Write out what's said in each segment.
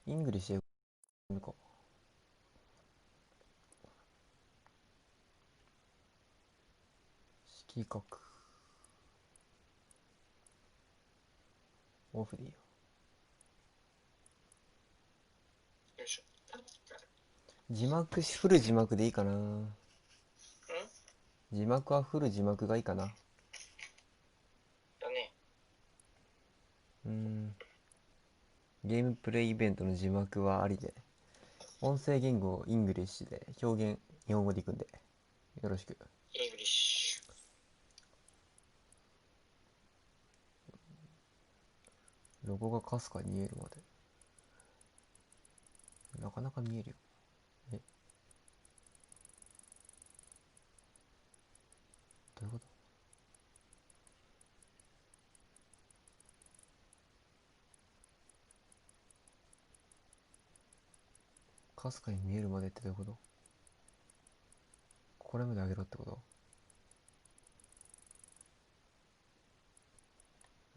イングリッシュ英語か。色覚オフでいいよ。よいしょ。字幕フル字幕でいいかな。字幕はフル字幕がいいかな。だね。ゲームプレイイベントの字幕はありで、音声言語イングリッシュで表現日本語でいくんでよろしく。イングリッシロゴがかすかに見えるまで。なかなか見えるよ。え、どういうこと？かすかに見えるまでってどういうこと？これまで上げろってこと？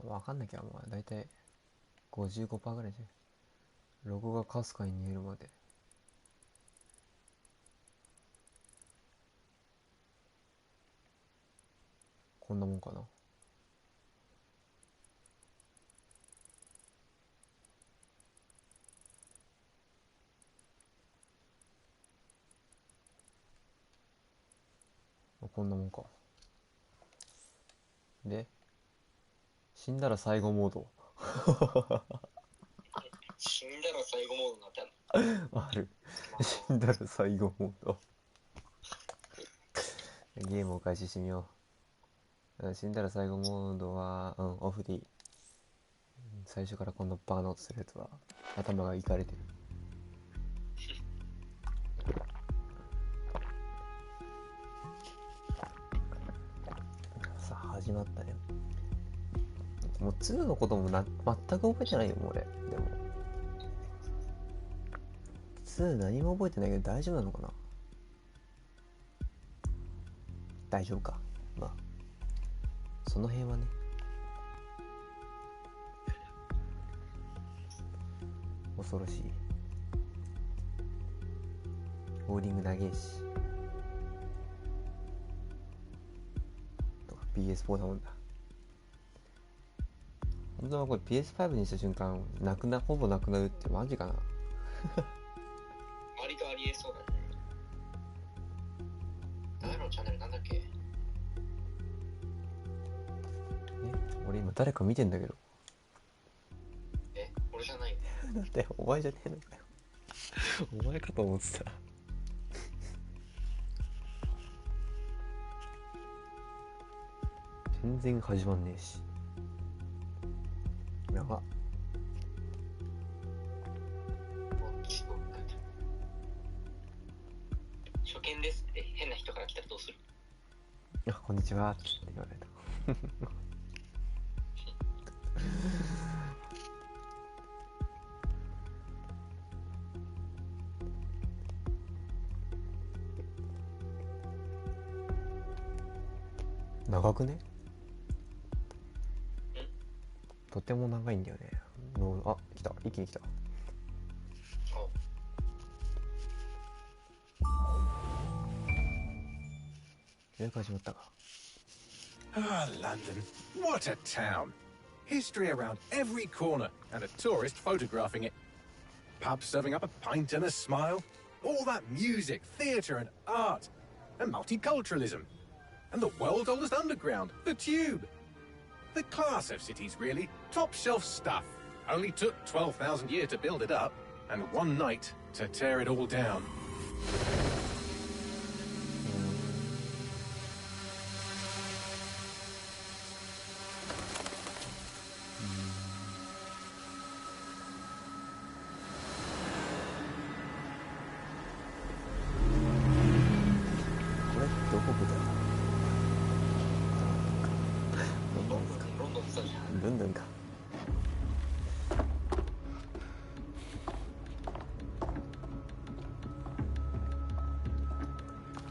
わかんなきゃ、まあだいたい 55% ぐらいじゃん。ロゴがかすかに見えるまで。こんなもんかな。こんなもんか。で、死んだら最後モード。死んだら最後モードになってある。ある。死んだら最後モード。ゲームを開始してみよう。死んだら最後モードは、オフでいい。最初からこんなバカなことするやつは頭がいかれてる。さあ始まったね。もう2のことも全く覚えてないよもう俺。でも2何も覚えてないけど大丈夫なのかな。大丈夫か。まあその辺はね。恐ろしい。ボーリング長えしとか PS4 だもんだ。本当はこれ PS5 にした瞬間ほぼなくなるってマジかな。割とありえそうだね。誰のチャンネルなんだっけ？俺今誰か見てんだけど。俺じゃない。だってお前じゃねえのかよ。お前かと思ってた。全然始まんねえし。やば。初見ですって変な人から来たらどうする？あ、こんにちはって言われた。長くね？とても長いんだよね。あ、来た。一気に来た。よく始まったか。Ah, London. What a town. History around every corner and a tourist photographing it. Pubs serving up a pint and a smile. All that music, theatre and art. And multiculturalism. And the world's oldest underground, the Tube. The class of cities, really. Top shelf stuff. Only took 12,000 years to build it up, and one night to tear it all down.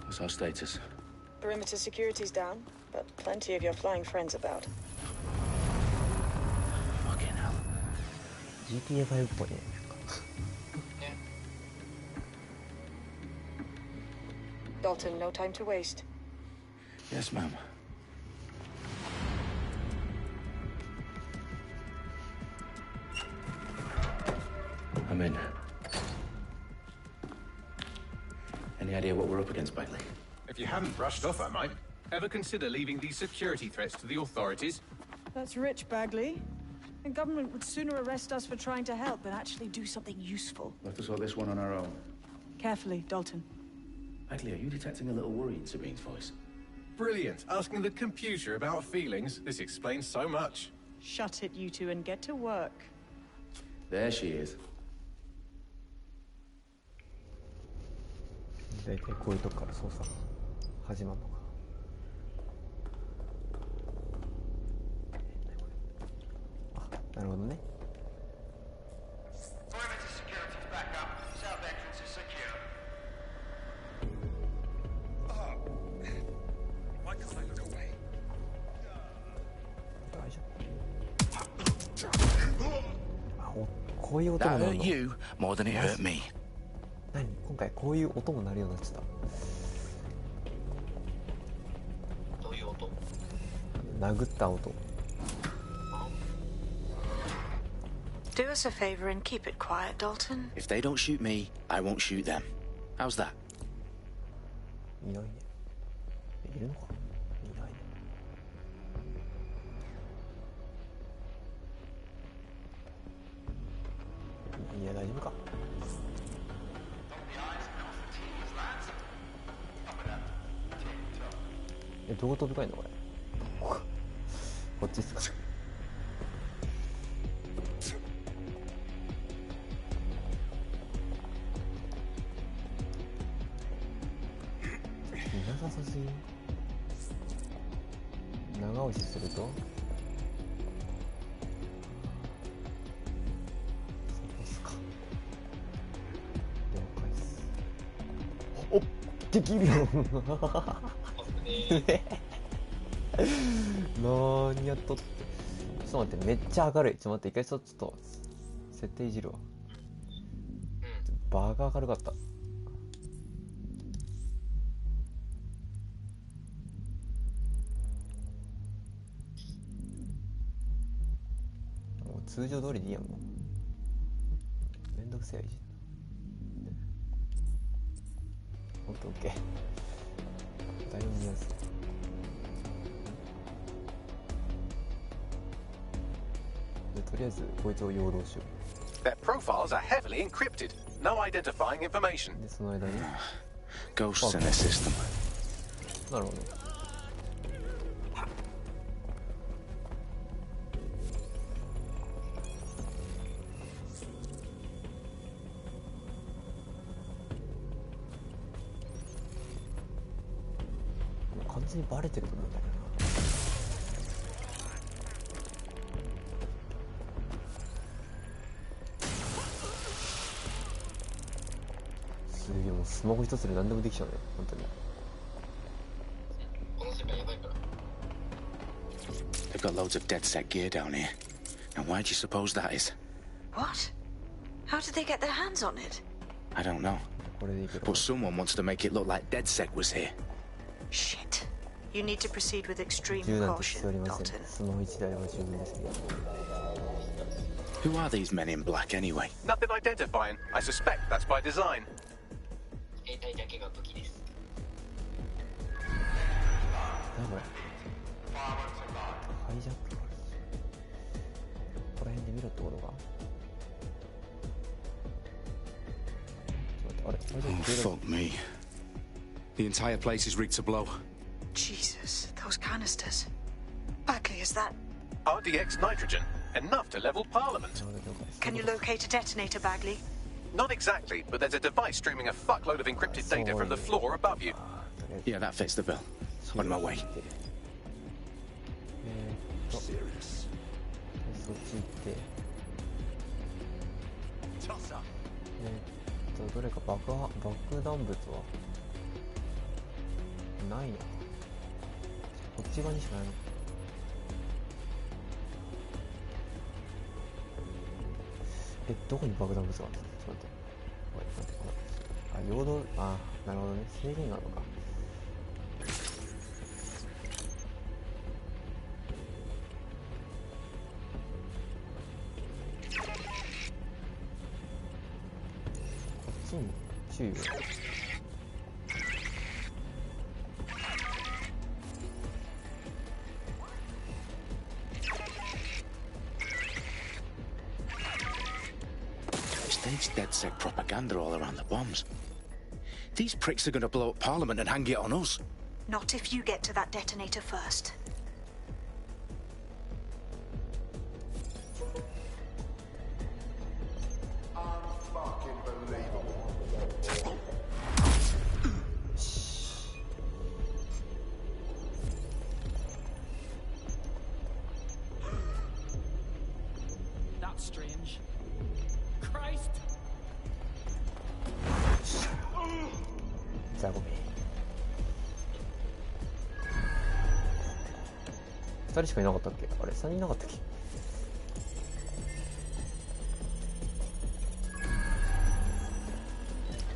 What's our status? Perimeter security's down, but plenty of your flying friends about. Fucking hell. GTA 5っぽいね。Dalton, no time to waste. Yes, ma'am. I'm in. Any idea what we're up against, Bagley? If you hadn't brushed off, I might. Ever consider leaving these security threats to the authorities? That's rich, Bagley. The government would sooner arrest us for trying to help than actually do something useful. Let us sort this one on our own. Carefully, Dalton. Bagley, are you detecting a little worry in Sabine's voice? Brilliant. Asking the computer about feelings. This explains so much. Shut it, you two, and get to work. There she is. 大体こういうとこから操作が始まるのか。あ、なるほどね。こういう音も That 鳴る hurt の。 you more than it hurt me. 何？今回こういう音も鳴るようになってた。どういう音？殴った音。Do us a favor and keep it quiet, Dalton. If they don't shoot me, I won't shoot them. How's that? いないね。いるのか？いないね。いや、大丈夫か。どこ飛び交えんのこれ。こっちっすか。いなさすぎる。長押しするとそこっすか。了解っす。おっ、できるよ。何やっとって。ちょっと待って、めっちゃ明るい。ちょっと待って、一回ちょっと設定いじるわ。バカ明るかった。もう通常通りでいいやん。もうめんどくせえいじる。オッケーオッケー。だいぶ見やすい。とりあえずこいつを陽動しよ Their profiles are heavily encrypted. No identifying information. う。でその間に Ghosts in their system. なるほど。完全にバレてると思うんだけどな。すげえ、もうスマホ一つで何でもできちゃうね、本当に。この世界やばいから。They've got loads of DedSec gear down here. Now, why do you suppose that is? What? How did they get their hands on it? I don't know. これでいける。 But someone wants to make it look like DedSec was here. Shit. You need to proceed with extreme 銃なんて必要あり caution, ません。 Dalton. スマホ一台あれば十分ですね。 Who are these men in black anyway? Nothing identifying. I suspect that's by design. 兵隊だけが武器です。何これ。ハイジャック。ここら辺で見ろってことか。ちょっと待って、あれ、ハイジャ Oh, ック消え fuck me. The entire place is rigged to blow. Jesus, those canisters. Bagley, is that... RDX nitrogen. Enough to level Parliament. た。了解です。 Can you locate a detonator, Bagley? Not exactly, but there's a device streaming a fuckload of encrypted data from the floor above you. とりあえず Yeah, that fits the bill. On my way. そっち行ってどれか爆弾物はないな。こっち側にしかないの。どこに爆弾物があったの？ちょっと待って。待って。あ、陽動、あ、なるほどね。制限があるのか。ちに注意を。Staged DedSec propaganda all around the bombs. These pricks are going to blow up Parliament and hang it on us. Not if you get to that detonator first. That's strange. Christ! ザゴメ。2人しかいなかったっけ？あれ3人いなかったっけ？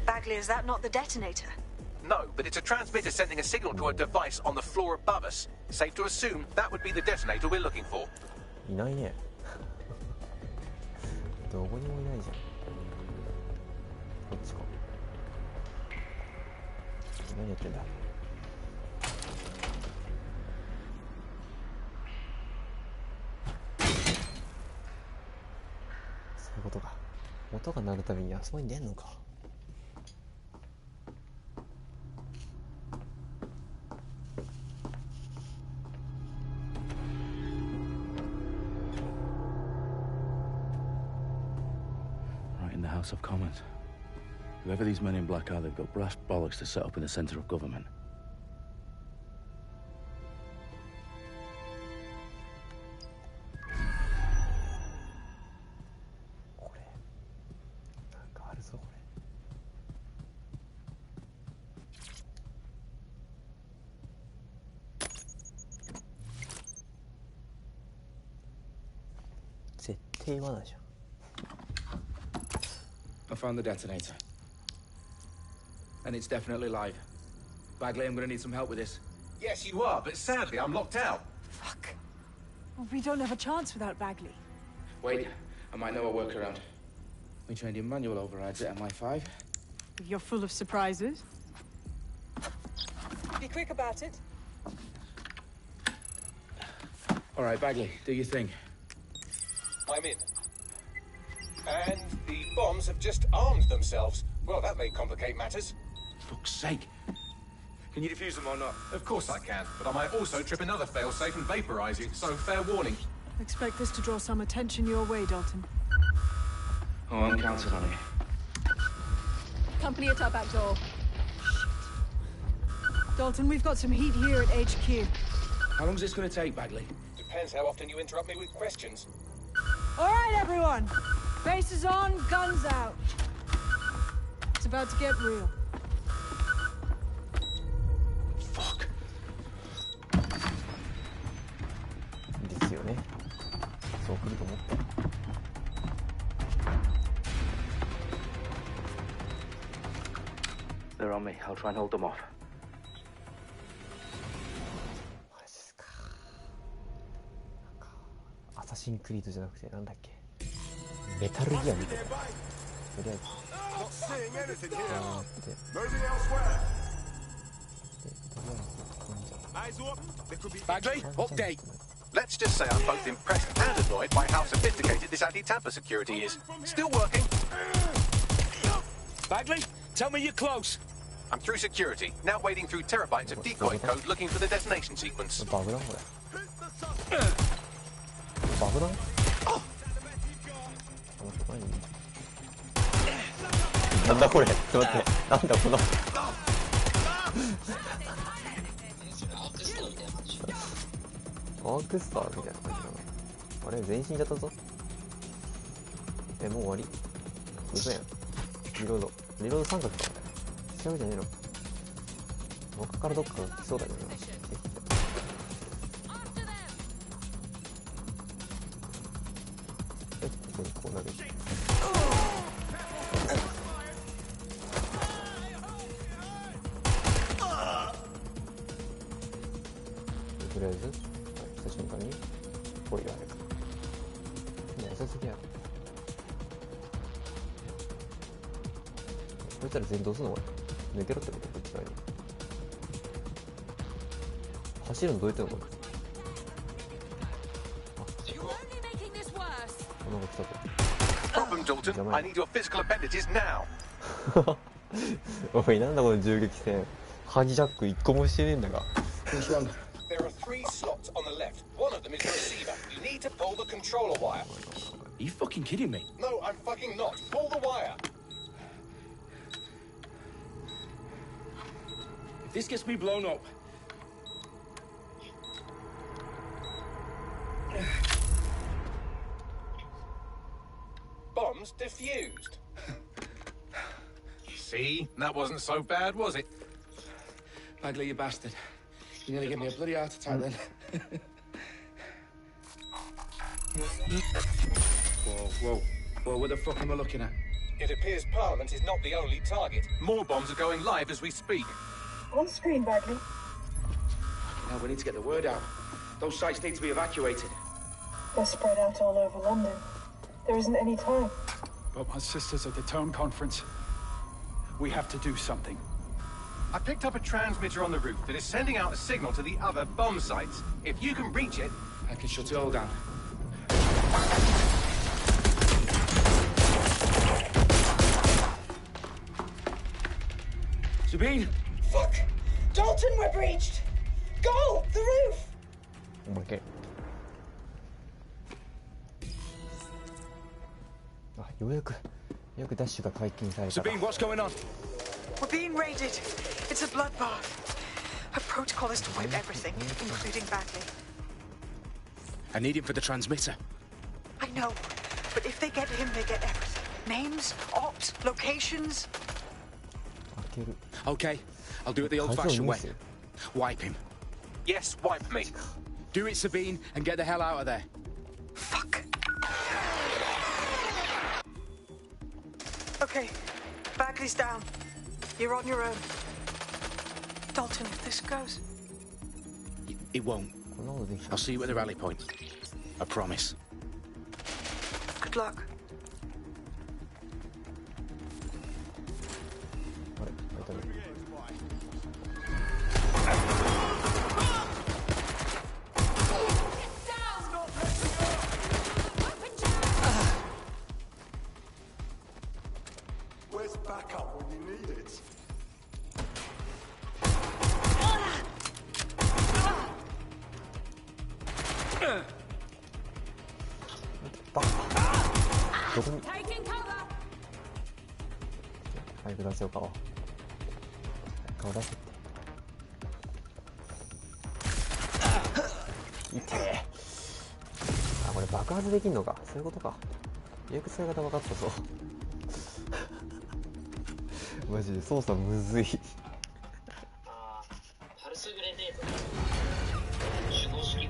Bagley, is that not the detonator? No, but it's a transmitter sending a signal to a device on the floor above us. Safe to assume that would be the detonator we're looking for. いないね。どこにもいないじゃん。こっちか。何やってんだ。そういうことか。音が鳴るたびにあそこに出んのか。House of Commons. Whoever these men in black are, they've got brass bollocks to set up in the centre of government. これなんかあるぞこれ。絶対罠じゃん。I found the detonator. And it's definitely live. Bagley, I'm gonna need some help with this. Yes, you are, but sadly I'm locked out. Fuck. Well, we don't have a chance without Bagley. Wait, I might know a workaround. We trained in manual overrides at MI5. You're full of surprises. Be quick about it. All right, Bagley, do your thing. I'm in. And the bombs have just armed themselves. Well, that may complicate matters. Fuck's sake. Can you defuse them or not? Of course I can, but I might also trip another failsafe and vaporize you, so fair warning. Expect this to draw some attention your way, Dalton. Oh, I'm counting on it. Company at our back door. Dalton, we've got some heat here at HQ. How long's this gonna take, Bagley? Depends how often you interrupt me with questions. All right, everyone. Faces on, guns out. It's about to get real. Fuck. ですよね。そう来ると思った。They're on me. I'll try and hold them off. マジっすか。なんかアサシンクリードじゃなくてなんだっけ。メタルギアみたいな。とりあえず。あーって。Bagley, update. Let's just say I'm both impressed and annoyed by how sophisticated this anti-tamper security is. Still working. Bagley, tell me you're close. I'm through security, now wading through terabytes of decoy code looking for the detonation sequence. バグだこれ。バグだ。なんだこれ。ちょっと待って。なんだこの。アークスターみたいな感じだな。あれ全身じゃったぞ。もう終わり？嘘やん。リロード三角か。調べじゃねえの。僕からどっか来そうだけどな。ここにこう投げて。とりあえず、来た瞬間にこれがあれか。もう遅すぎやろ。こいつら全員どうすんのこれ。抜けろってことこっち側に。走るのどうやってんのこれ。あ、なんか来たぞ。Problem, Dalton. I need your physical appendages now. おい、なんだこの銃撃戦。ハニジャック1個もしてねえんだが。What's wrong? There are 3 slots on the left. One of them is the receiver. You need to pull the controller wire. Are you fucking kidding me? No, I'm fucking not. Pull the wire. If this gets me blown up. Bombs defused. See? That wasn't so bad, was it? Bagley, you bastard. You nearly gave me a bloody heart attack then. Whoa, what the fuck am I looking at? It appears Parliament is not the only target. More bombs are going live as we speak. On screen, Bagley. Now we need to get the word out. Those sites need to be evacuated. They're spread out all over London. There isn't any time. But my sister's at the town conference. We have to do something. I picked up a transmitter on the roof that is sending out a signal to the other bomb sites. If you can reach it... I can shut it all down. Sabine! Fuck! Dalton, we're breached! Go! The roof! Oh my god. あ、ようやくダッシュが解禁されたか。 Sabine, what's going on? We're being raided. It's a bloodbath. Her protocol is to wipe everything, including Bagley. I need him for the transmitter. I know, but if they get him, they get everything. Names, ops, locations. 開ける。 Okay, I'll do it the old-fashioned way. Wipe him. Yes, wipe me. Do it, Sabine, and get the hell out of there. Fuck. Okay, Bagley's down. You're on your own. Dalton, if this goes... It won't. I'll see you at the rally point. I promise. Good luck. あれ、開いたね。Where's backup when you need it? Fuck. どこに早く出せよ顔。顔出せって。痛え。あ、これ爆発できんのか。そういうことか。ようやく使い方分かったぞ。マジで操作むずい。あー、パルスグレネード手動式。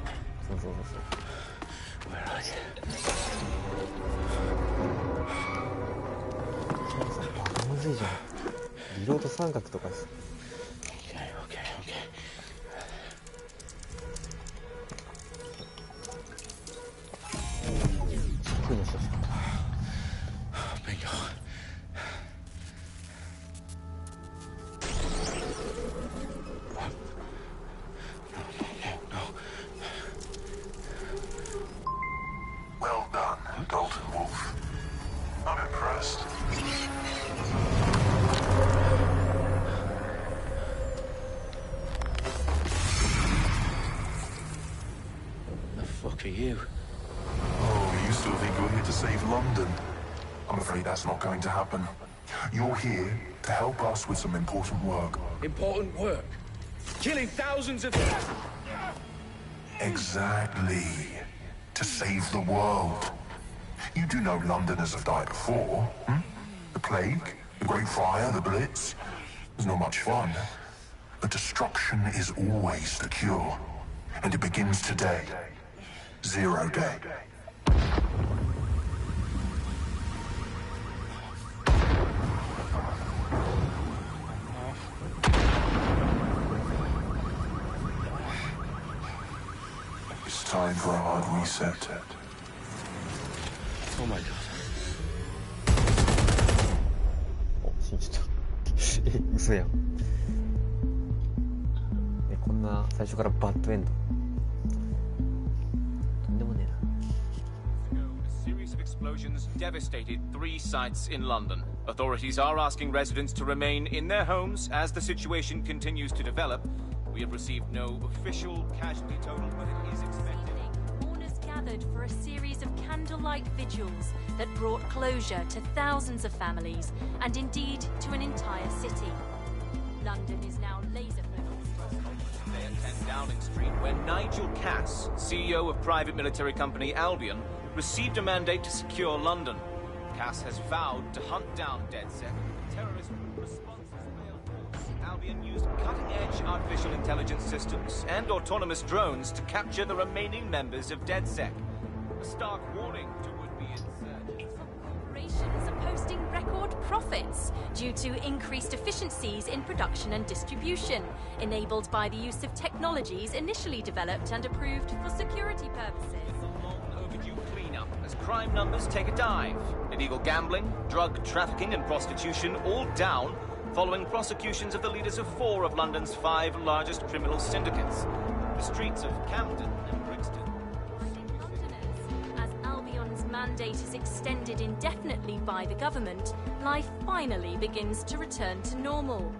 そうそう。バカむずいじゃん。リロード三角とかです。低いの人しか。Well done, Dalton Wolf. I'm impressed. The fuck are you? Oh, you still think you're here to save London? I'm afraid that's not going to happen. You're here to help us with some important work. Important work? Killing thousands of... Exactly. To save the world. You do know Londoners have died before, hmm? The Plague, the Great Fire, the Blitz. It's not much fun. But destruction is always the cure. And it begins today. 0 day. It's time for a hard reset. Oh my god. お、信じた。ソやん、ね、こんな最初からバッドエンドとんでもねえな。A series of explosions devastated 3 sites in London. Authorities are asking residents to remain in their homes as the situation continues to develop. We have received no official casualty total, but it is expected. Mourners gathered for a series of candlelight vigils that brought closure to thousands of families and indeed to an entire city. London is now laser-focused. Today at 10 Downing Street, where Nigel Cass, CEO of private military company Albion, received a mandate to secure London. Cass has vowed to hunt down DedSec. Terrorist responses failed. Albion used cutting-edge artificial intelligence systems and autonomous drones to capture the remaining members of DedSec. A stark warning to would-be insurgents. Corporations are posting record profits due to increased efficiencies in production and distribution, enabled by the use of technologies initially developed and approved for security purposes. As crime numbers take a dive. Illegal gambling, drug trafficking and prostitution all down following prosecutions of the leaders of 4 of London's 5 largest criminal syndicates. The streets of Camden and Brixton. As Albion's mandate is extended indefinitely by the government, life finally begins to return to normal.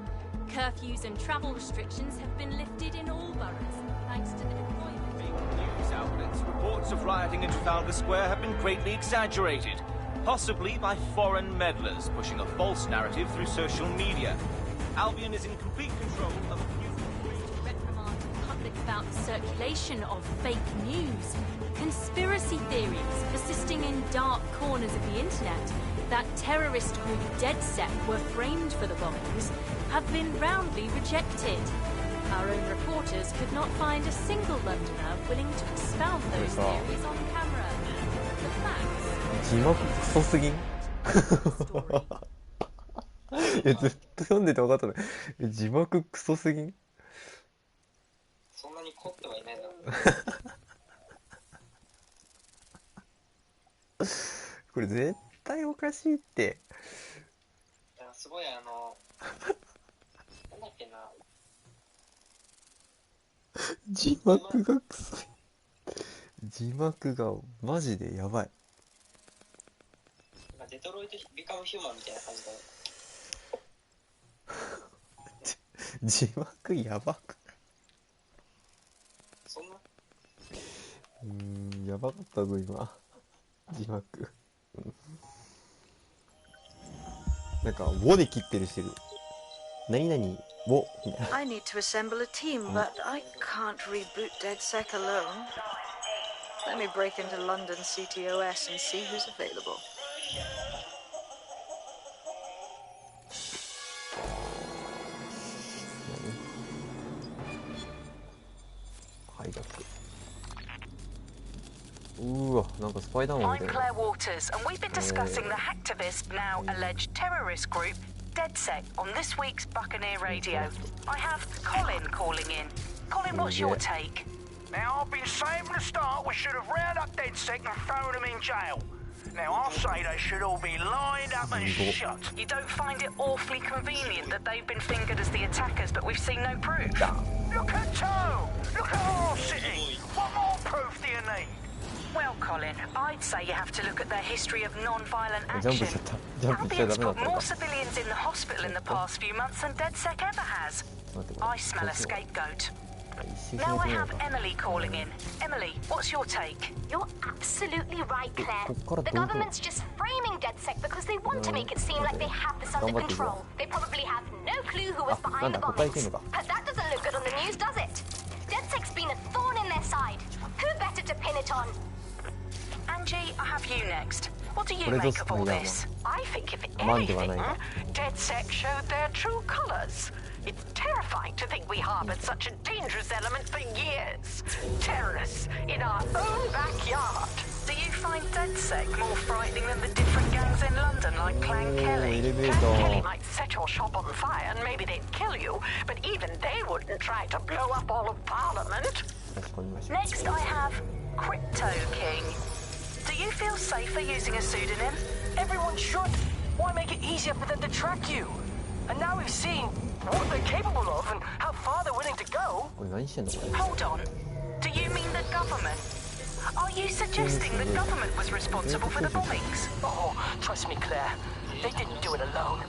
Curfews and travel restrictions have been lifted in all boroughs, thanks to the deployment. News outlets, reports of rioting in Trafalgar Square have been greatly exaggerated, possibly by foreign meddlers pushing a false narrative through social media. Albion is in complete control of reprimand the public about the circulation of fake news, conspiracy theories persisting in dark corners of the internet that terrorist group DedSec were framed for the bombings have been roundly rejected. Our own reporters could not find a single Londoner willing to expound those theories on camera. The facts. 字幕クソすぎん。いやずっと読んでて分かったね。字幕クソすぎん。そんなに凝ってはいないだろう。これ絶対おかしいって。いやすごいなんだっけな。字幕がクソい。字幕がマジでやばい。デトロイトビカムヒューマンみたいな感じだよ。字幕やばくない？そんな？やばかったぞ今。字幕。なんか「ウォ」で切ってるしてる。何々「ウォ」みたいな。I need to assemble a team, but I can't reboot DedSec alone. Let me break into London CTOS and see who's available. I'm Claire Waters, and we've been discussing the hacktivist, now alleged terrorist group, DedSec, on this week's Buccaneer Radio. I have Colin calling in. Colin, what's your take? Now, I've been saying from the start we should have rounded up DedSec and thrown them in jail. Now, I'll say they should all be lined up and shot. You don't find it awfully convenient that they've been fingered as the attackers, but we've seen no proof? Look at Toe! Look at our city! What more proof do you need? Well, Colin, I'd say you have to look at their history of non-violent action. Albion's put more civilians in the hospital in the past few months than DedSec ever has. I smell a scapegoat. Now I have Emily calling in. Emily, what's your take? You're absolutely right, Claire. The government's just framing DedSec because they want to make it seem like they have this under control. They probably have no clue who was behind the bombings. But that doesn't look good on the news, does it? DedSec's been a thorn in their side. Who better to pin it on? Angie, I have you next. What do you make of all this? I think if anything, DedSec showed their true colours. It's terrifying to think we harboured such a dangerous element for years. Terrorists in our own backyard. Do you find DedSec more frightening than the different gangs in London like Clan Kelly? Clan Kelly might set your shop on fire and maybe they'd kill you, but even they wouldn't try to blow up all of Parliament. Next I have Crypto King. Do you feel safer using a pseudonym? Everyone should. Why make it easier for them to track you? And now we've seen what they're capable of and how far they're willing to go. Hold on. Do you mean the government? Are you suggesting the government was responsible for the bombings? Oh, trust me, Claire. They didn't do it alone.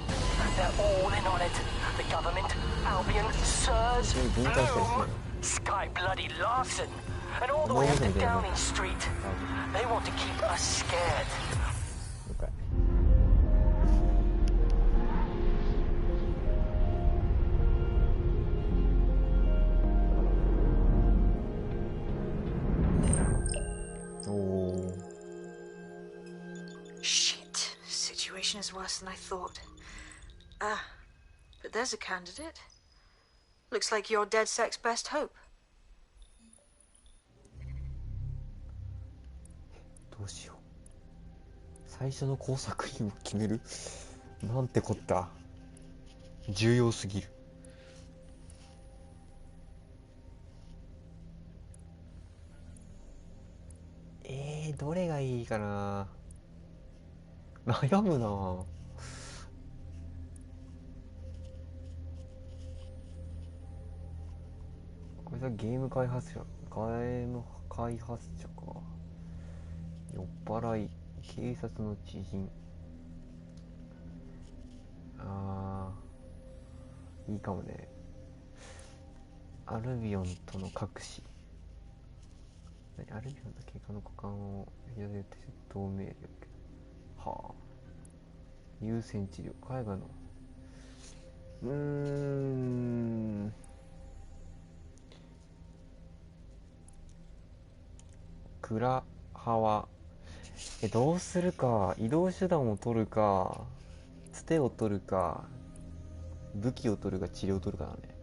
They're all in on it. The government, Albion, Sirs, Bloom, Sky Bloody Larson, and all the way up to Downing Street. They want to keep us scared. Okay. Oh. Shit. Situation is worse than I thought. But there's a candidate. Looks like you're DedSec's best hope. どうしよう。最初の工作員を決めるなんてこった。重要すぎる。どれがいいかな。悩むな。これはゲーム開発者か。酔っ払い、警察の知人。いいかもね。アルビオンとの隠し。アルビオンの経過の股間を左手で透明力。はあ。優先治療。海外の。クラハワ。どうするか。移動手段を取るか、つてを取るか、武器を取るか、治療を取るかだね。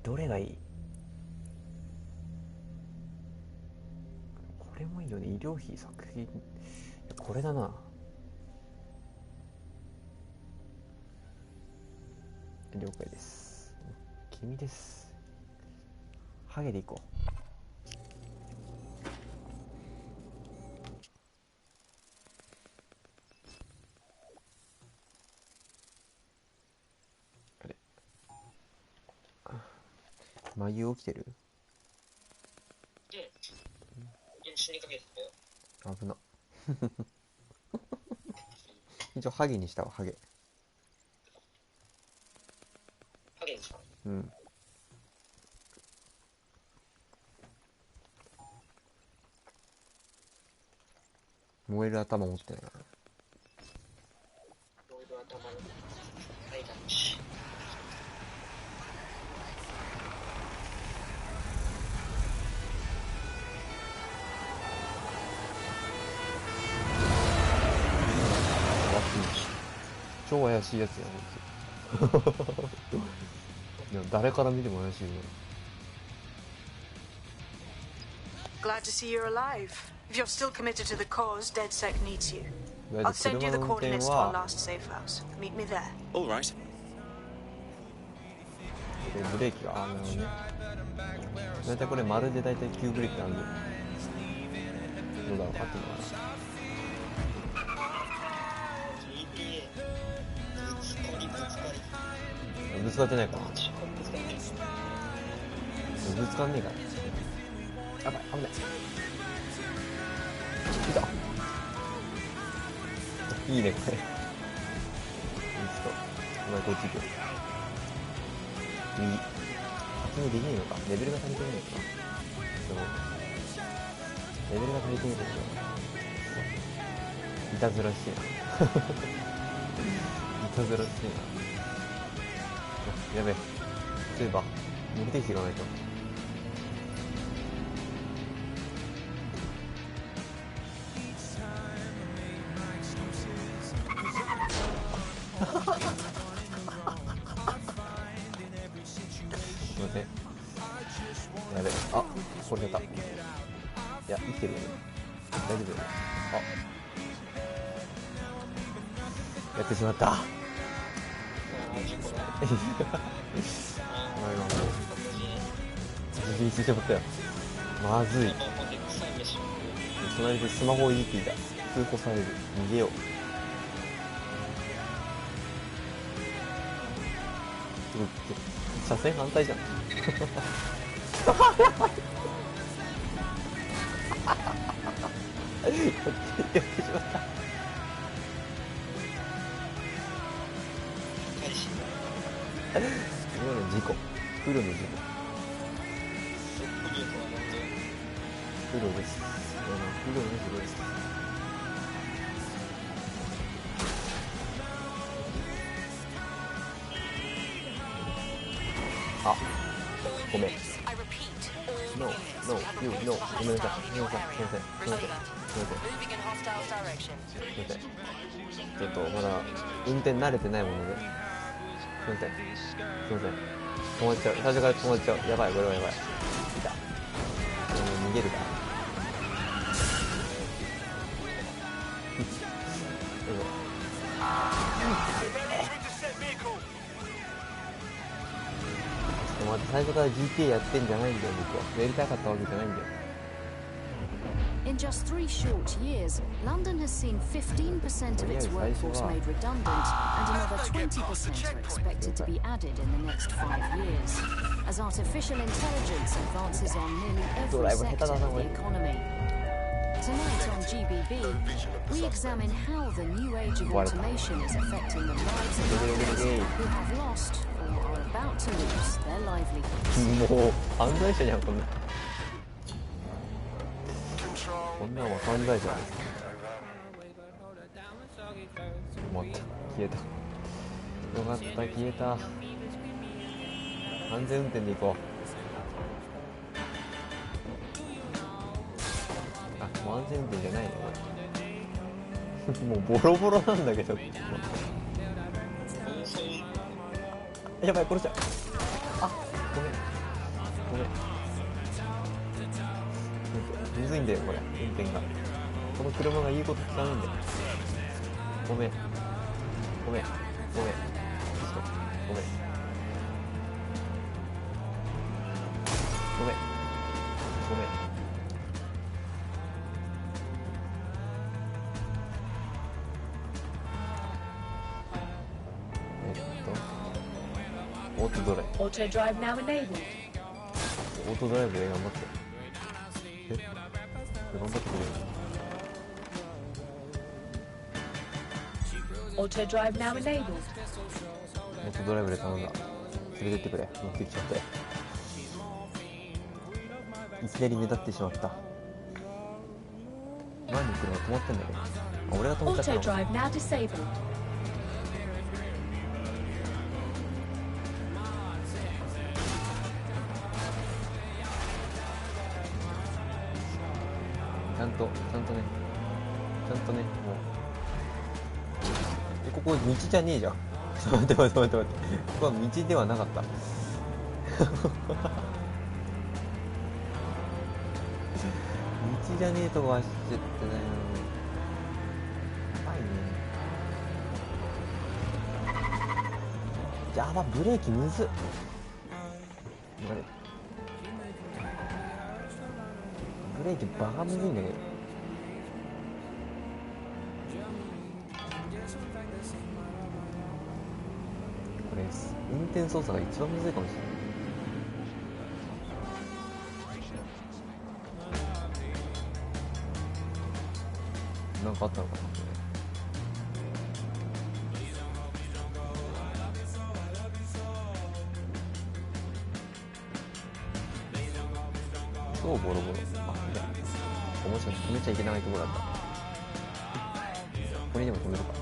どれがいい？これもいいよね。医療費削減。これだな。了解です。君です。ハゲでいこう。あれ、眉起きてる？死にかけてたよ。危な。一応ハゲにしたわ。ハゲにした。うん。燃える頭持ってないから。燃える頭の階段地。超怪しいやつや、ほんと。いや、誰から見ても怪しいよ。Glad to see you're alive. If you're still committed to the cause, DedSec needs you. I'll send you the coordinates to our last safe house. Meet me there. All right. ブレーキが、なるほどね。だいたいこれ丸でだいたい急ブレーキなんで。どうだろう、合ってるのかな。ぶつかってないかな。ぶつかんねえから。やばい、危ない。いた。いいね、これ。ちょっと、お前こっち行くよ。右。発動できないのか。レベルが足りてないのか。レベルが足りてないのか。いたずらしいな。いたずらしいな。やべえ。そういえば、目的地がないと。すいません。やべえ。あ、これだった。いや、生きてるよね。大丈夫よね。あ。やってしまった。お前はもう、自信してしまったよ。まずい。隣でスマホをいじっていた。通報される。逃げよう。車線反対じゃん。やってしまった。今の事故、プロの事故。プロです。プロの事故です。あ、ごめん。No, you, no. ごめんなさい。すみません。すみません。すみません。まだ運転慣れてないもので。すみません。すみません。止まっちゃう。最初から止まっちゃう。やばい、これはやばい。いた。逃げるか。また最初から GTA やってんじゃないんだよ、僕は。やりたかったわけじゃないんだよ。In just 3 short years, London has seen 15% of its workforce made redundant, and another 20% are expected to be added in the next 5 years, as artificial intelligence advances on nearly every sector of the economy. Tonight on GBB, we examine how the new age of automation is affecting the lives of workers who have lost or are about to lose their livelihoods. もう犯罪者じゃん、こんな。こんなんは犯罪者です。止まった。消えた。よかった、消えた。安全運転で行こう。あ、もう安全運転じゃないのこれ。もうボロボロなんだけど。やばい、殺しちゃう。あ、ごめん。ごめん。むずいんだよこれ、運転が。この車が言うこと聞かないんだよ。ごめんごめんごめん、ちょっとごめんごめんごめん。オートドライブ。 Auto drive now enabled. オートドライブで頑張って。頑張ってくれ。Auto drive now enabled. オートドライブで頼んだ。連れてってくれ。乗ってきちゃって。いきなり目立ってしまった。前に車止まってんだけど。あ、俺が止まっちゃったの。 Auto drive now disabled. ちゃんとね、もう。ここ道じゃねえじゃん。待って。ここは道ではなかった。道じゃねえとこ走ってね。やばいね。やば、ブレーキむずっ。ブレーキバカむずいんだけど。これ運転操作が一番むずいかもしれない。なんかあったのかな。そうボロボロ。あ、いや、もしかして止めちゃいけないところだった。ここにでも止めるか。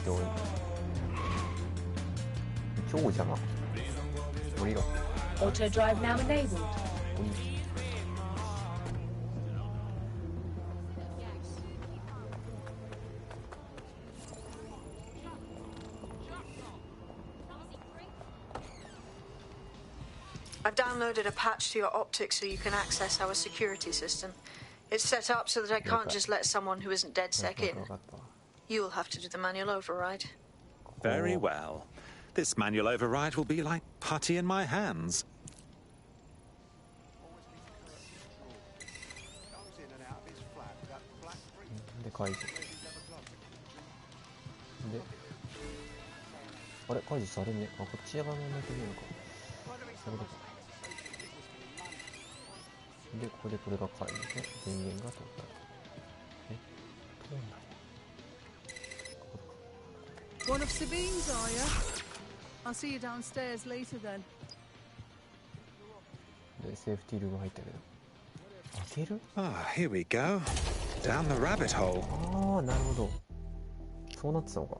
どう超邪魔。降りろ。 Auto drive now enabled. I've downloaded a patch to your optics so you can access our security system. It's set up so that I can't just let someone who isn't DedSec in. You'll have to do the manual override. Very well. This manual override will be like putty in my hands. 解除で、あれ解除されねえ。あ、こっち側のなきゃいけないのか。そういうことか。で、ここでこれが解除で、電源が通った。通んない。One of Sabine's, are you? I'll see you downstairs later then. で、セーフティールーム入ったけど。開ける？ Ah, here we go. Down the rabbit hole. ああ、なるほど。そうなってたのか。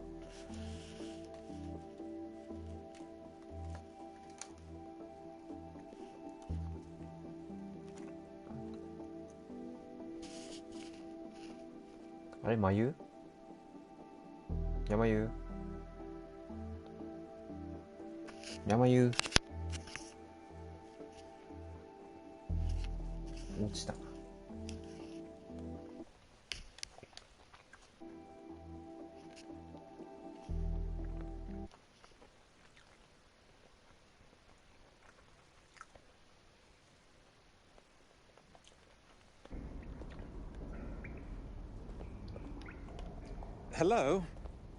あれ、眉？山湯？山湯？落ちたな。Hello?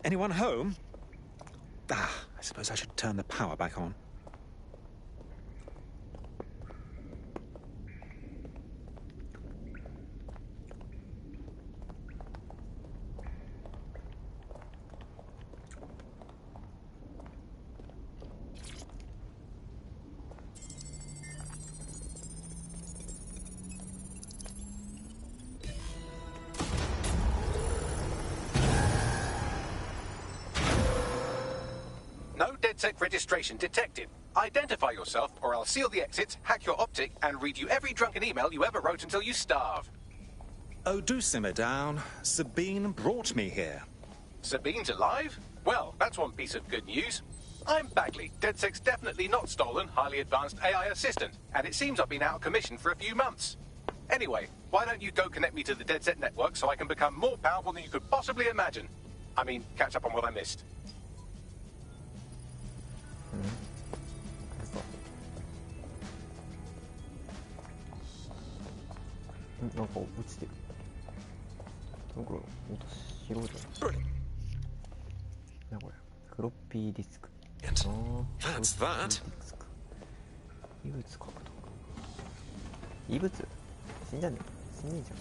Anyone home? Ah, I suppose I should turn the power back on. No DedSec registration detected. Identify yourself, or I'll seal the exits, hack your optic, and read you every drunken email you ever wrote until you starve. Oh, do simmer down. Sabine brought me here. Sabine's alive? Well, that's one piece of good news. I'm Bagley, DedSec's definitely not stolen, highly advanced AI assistant, and it seems I've been out of commission for a few months. Anyway, why don't you go connect me to the DedSec network so I can become more powerful than you could possibly imagine? I mean, catch up on what I missed. なんか落ちてる。なんか音拾うじゃん。なこれ。フロッピーディスク。That's that. 異物獲得。異物？死んじゃねえ。死んねえじゃん。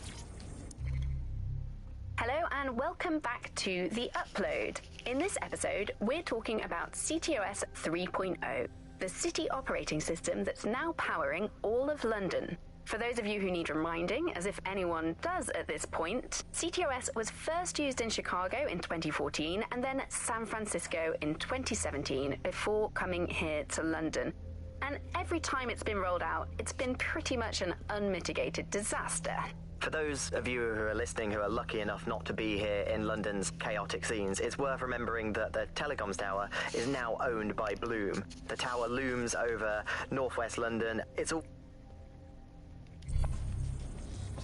Hello and welcome back to The Upload. In this episode, we're talking about CTOS 3.0, the city operating system that's now powering all of London. For those of you who need reminding, as if anyone does at this point, CTOS was first used in Chicago in 2014 and then San Francisco in 2017 before coming here to London. And every time it's been rolled out, it's been pretty much an unmitigated disaster. For those of you who are listening who are lucky enough not to be here in London's chaotic scenes, it's worth remembering that the telecoms tower is now owned by Bloom. The tower looms over northwest London. It's all...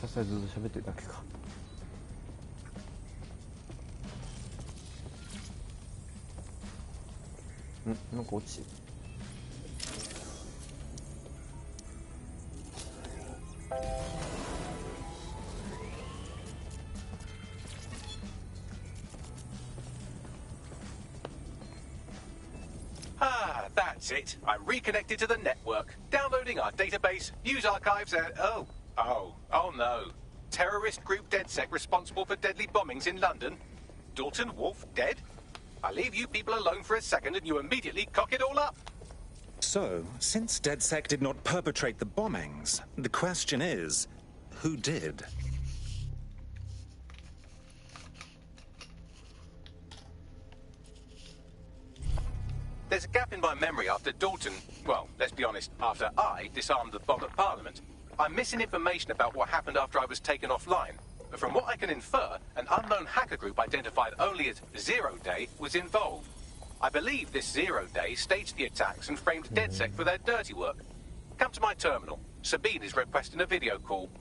さすがにずっと喋ってるだけか。なんか落ちてる。Ah, that's it. I'm reconnected to the network, downloading our database, news archives, and oh no. Terrorist group DedSec responsible for deadly bombings in London? Dalton Wolfe dead? I leave you people alone for a second and you immediately cock it all up. So, since DedSec did not perpetrate the bombings, the question is, who did? There's a gap in my memory after Dalton, well, let's be honest, after I disarmed the bomb at Parliament. I'm missing information about what happened after I was taken offline. But from what I can infer, an unknown hacker group identified only as Zero Day was involved. I believe this Zero Day staged the attacks and framed DedSec for their dirty work. Come to my terminal. Sabine is requesting a video call.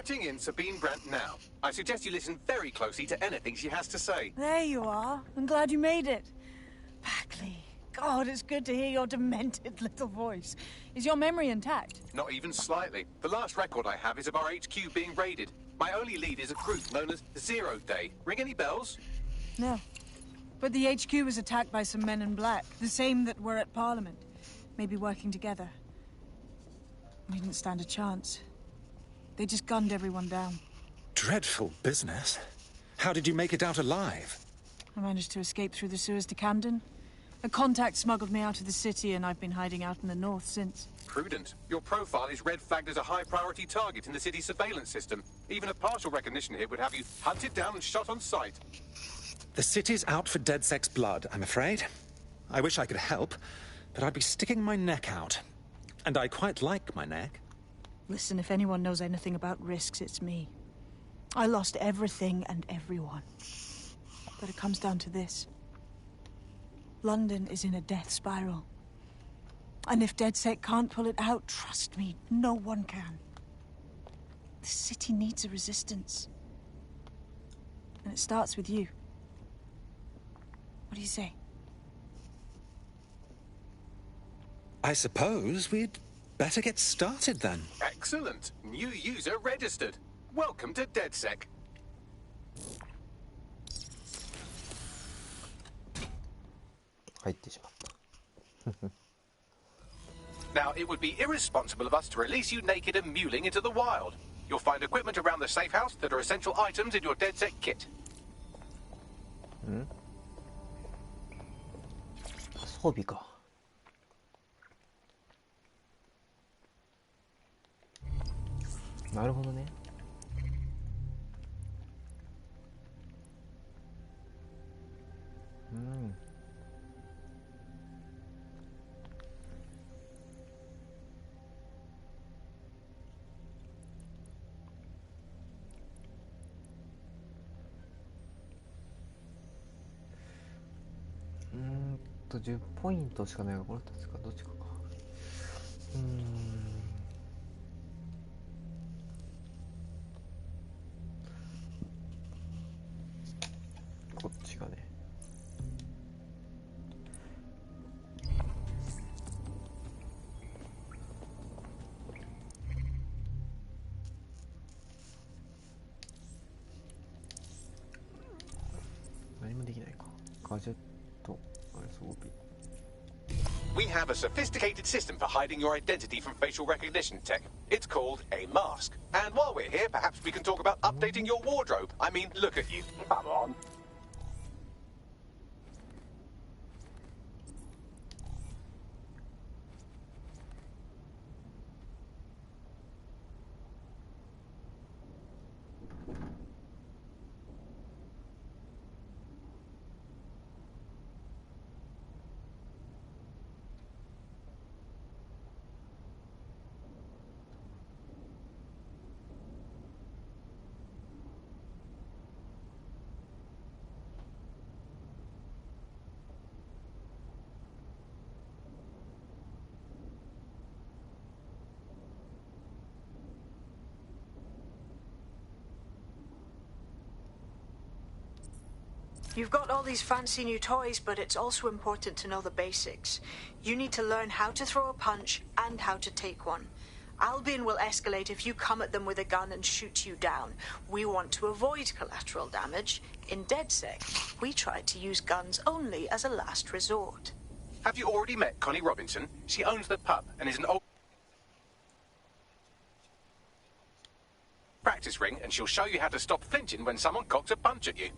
Patching in Sabine Brandt now. I suggest you listen very closely to anything she has to say. There you are. I'm glad you made it. Bagley. God, it's good to hear your demented little voice. Is your memory intact? Not even slightly. The last record I have is of our HQ being raided. My only lead is a group known as Zero Day. Ring any bells? No. But the HQ was attacked by some men in black, the same that were at Parliament. Maybe working together. We didn't stand a chance. They just gunned everyone down. Dreadful business. How did you make it out alive? I managed to escape through the sewers to Camden. A contact smuggled me out of the city, and I've been hiding out in the north since. Prudent. Your profile is red flagged as a high-priority target in the city's surveillance system. Even a partial recognition hit would have you hunted down and shot on sight. The city's out for DedSec's blood, I'm afraid. I wish I could help, but I'd be sticking my neck out. And I quite like my neck. Listen, if anyone knows anything about risks, it's me. I lost everything and everyone. But it comes down to this. London is in a death spiral. And if DedSec can't pull it out, trust me, no one can. The city needs a resistance. And it starts with you. What do you say? I suppose we'd better get started then. Excellent. New user registered. Welcome to DedSec. Now, it would be irresponsible of us to release you naked and mewling into the wild. You'll find equipment around the safe house that are essential items in your DedSec kit. Hmm? 装備か。なるほどね。うん。10ポイントしかないがこの2つかどっちかか。こっちがね。何もできないか。ガジェット。We have a sophisticated system for hiding your identity from facial recognition tech. It's called a mask. And while we're here, perhaps we can talk about updating your wardrobe. I mean, look at you. Come on. You've got all these fancy new toys, but it's also important to know the basics. You need to learn how to throw a punch and how to take one. Albion will escalate if you come at them with a gun and shoot you down. We want to avoid collateral damage. In DedSec, we try to use guns only as a last resort. Have you already met Connie Robinson? She owns the pub and is an old practice ring, and she'll show you how to stop flinching when someone cocks a punch at you.